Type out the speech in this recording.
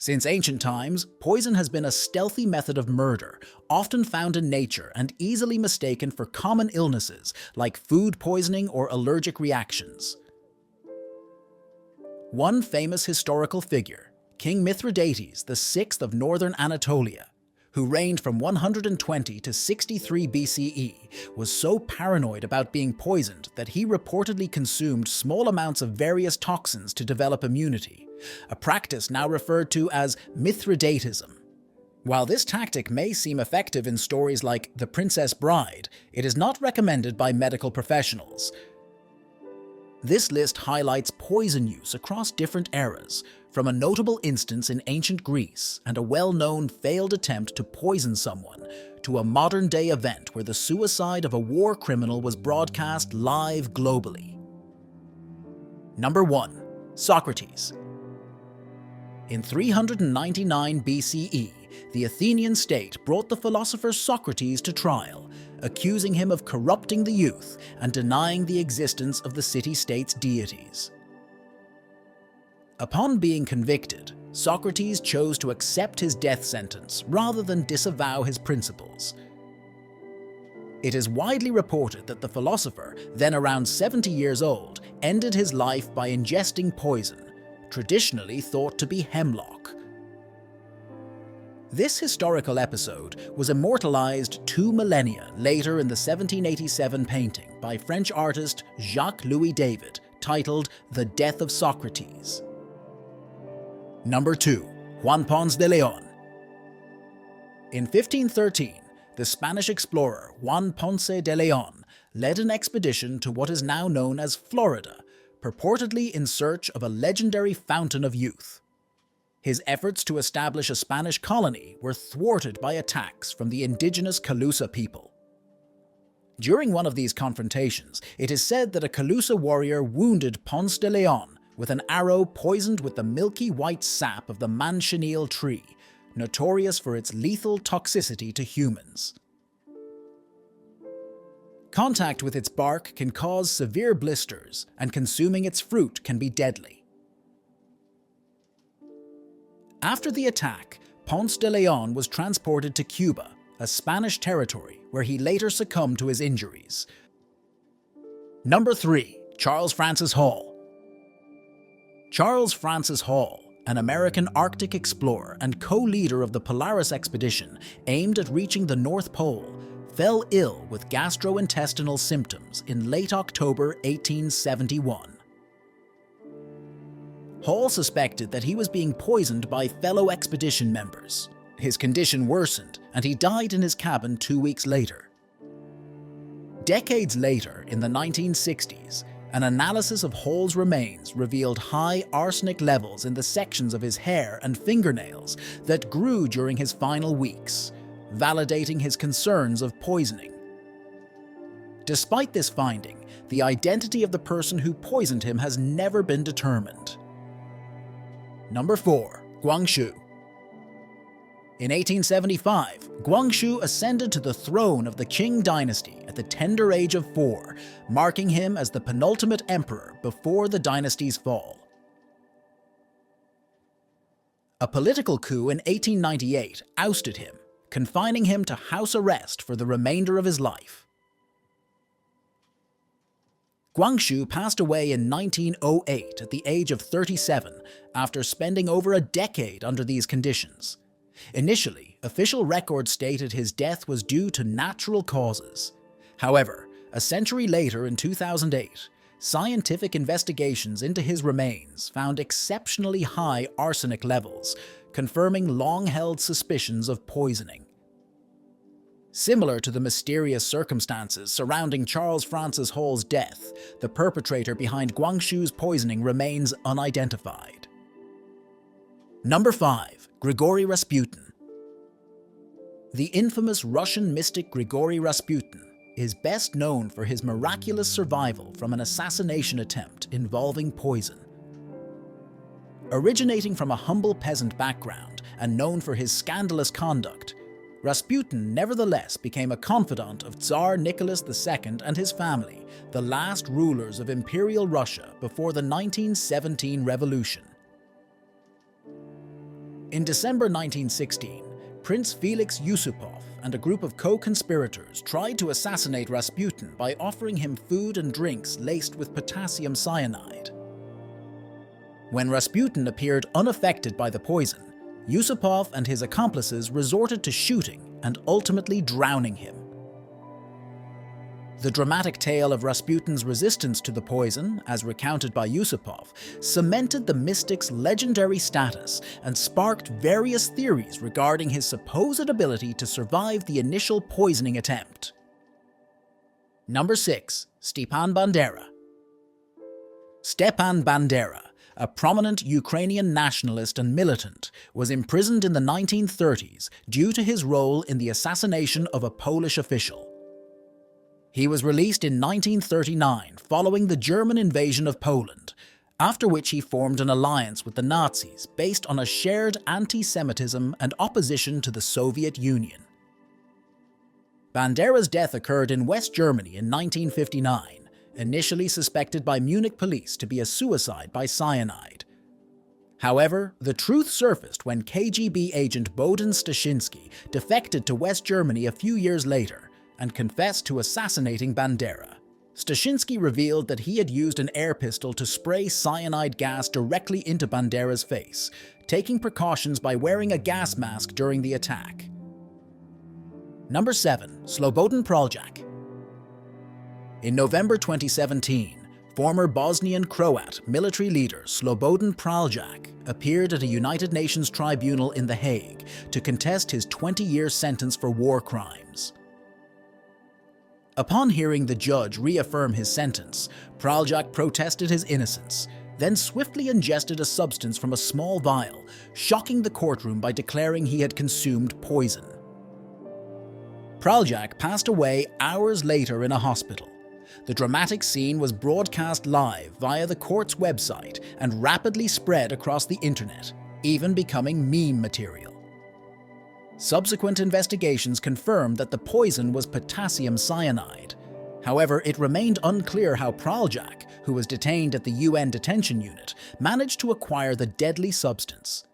Since ancient times, poison has been a stealthy method of murder, often found in nature and easily mistaken for common illnesses like food poisoning or allergic reactions. One famous historical figure, King Mithridates VI of northern Anatolia, who reigned from 120 to 63 BCE, was so paranoid about being poisoned that he reportedly consumed small amounts of various toxins to develop immunity, a practice now referred to as Mithridatism. While this tactic may seem effective in stories like The Princess Bride, it is not recommended by medical professionals. This list highlights poison use across different eras, from a notable instance in ancient Greece and a well-known failed attempt to poison someone, to a modern-day event where the suicide of a war criminal was broadcast live globally. Number 1. Socrates. In 399 BCE, the Athenian state brought the philosopher Socrates to trial, accusing him of corrupting the youth and denying the existence of the city-state's deities. Upon being convicted, Socrates chose to accept his death sentence rather than disavow his principles. It is widely reported that the philosopher, then around 70 years old, ended his life by ingesting poison, traditionally thought to be hemlock. This historical episode was immortalized 2 millennia later in the 1787 painting by French artist Jacques-Louis David titled The Death of Socrates. Number 2. Juan Ponce de León. In 1513, the Spanish explorer Juan Ponce de León led an expedition to what is now known as Florida, purportedly in search of a legendary fountain of youth. His efforts to establish a Spanish colony were thwarted by attacks from the indigenous Calusa people. During one of these confrontations, it is said that a Calusa warrior wounded Ponce de León with an arrow poisoned with the milky white sap of the manchineel tree, notorious for its lethal toxicity to humans. Contact with its bark can cause severe blisters, and consuming its fruit can be deadly. After the attack, Ponce de León was transported to Cuba, a Spanish territory, where he later succumbed to his injuries. Number 3. Charles Francis Hall. Charles Francis Hall, an American Arctic explorer and co-leader of the Polaris expedition aimed at reaching the North Pole, fell ill with gastrointestinal symptoms in late October 1871. Hall suspected that he was being poisoned by fellow expedition members. His condition worsened, and he died in his cabin 2 weeks later. Decades later, in the 1960s, an analysis of Hall's remains revealed high arsenic levels in the sections of his hair and fingernails that grew during his final weeks, validating his concerns of poisoning. Despite this finding, the identity of the person who poisoned him has never been determined. Number 4. Guangxu. In 1875, Guangxu ascended to the throne of the Qing dynasty at the tender age of 4, marking him as the penultimate emperor before the dynasty's fall. A political coup in 1898 ousted him, confining him to house arrest for the remainder of his life. Guangxu passed away in 1908 at the age of 37 after spending over a decade under these conditions. Initially, official records stated his death was due to natural causes. However, a century later in 2008, scientific investigations into his remains found exceptionally high arsenic levels, confirming long-held suspicions of poisoning. Similar to the mysterious circumstances surrounding Charles Francis Hall's death, the perpetrator behind Guangxu's poisoning remains unidentified. Number 5. Grigori Rasputin. The infamous Russian mystic Grigori Rasputin is best known for his miraculous survival from an assassination attempt involving poison. Originating from a humble peasant background and known for his scandalous conduct, Rasputin nevertheless became a confidant of Tsar Nicholas II and his family, the last rulers of Imperial Russia before the 1917 revolution. In December 1916, Prince Felix Yusupov and a group of co-conspirators tried to assassinate Rasputin by offering him food and drinks laced with potassium cyanide. When Rasputin appeared unaffected by the poison, Yusupov and his accomplices resorted to shooting and ultimately drowning him. The dramatic tale of Rasputin's resistance to the poison, as recounted by Yusupov, cemented the mystic's legendary status and sparked various theories regarding his supposed ability to survive the initial poisoning attempt. Number 6. Stepan Bandera. Stepan Bandera, a prominent Ukrainian nationalist and militant, was imprisoned in the 1930s due to his role in the assassination of a Polish official. He was released in 1939 following the German invasion of Poland, after which he formed an alliance with the Nazis based on a shared anti-Semitism and opposition to the Soviet Union. Bandera's death occurred in West Germany in 1959, initially suspected by Munich police to be a suicide by cyanide. However, the truth surfaced when KGB agent Bohdan Stashinsky defected to West Germany a few years later and confessed to assassinating Bandera. Stashinsky revealed that he had used an air pistol to spray cyanide gas directly into Bandera's face, taking precautions by wearing a gas mask during the attack. Number 7. Slobodan Praljak. In November 2017, former Bosnian Croat military leader Slobodan Praljak appeared at a United Nations tribunal in The Hague to contest his 20-year sentence for war crimes. Upon hearing the judge reaffirm his sentence, Praljak protested his innocence, then swiftly ingested a substance from a small vial, shocking the courtroom by declaring he had consumed poison. Praljak passed away hours later in a hospital. The dramatic scene was broadcast live via the court's website and rapidly spread across the internet, even becoming meme material. Subsequent investigations confirmed that the poison was potassium cyanide. However, it remained unclear how Praljak, who was detained at the UN detention unit, managed to acquire the deadly substance.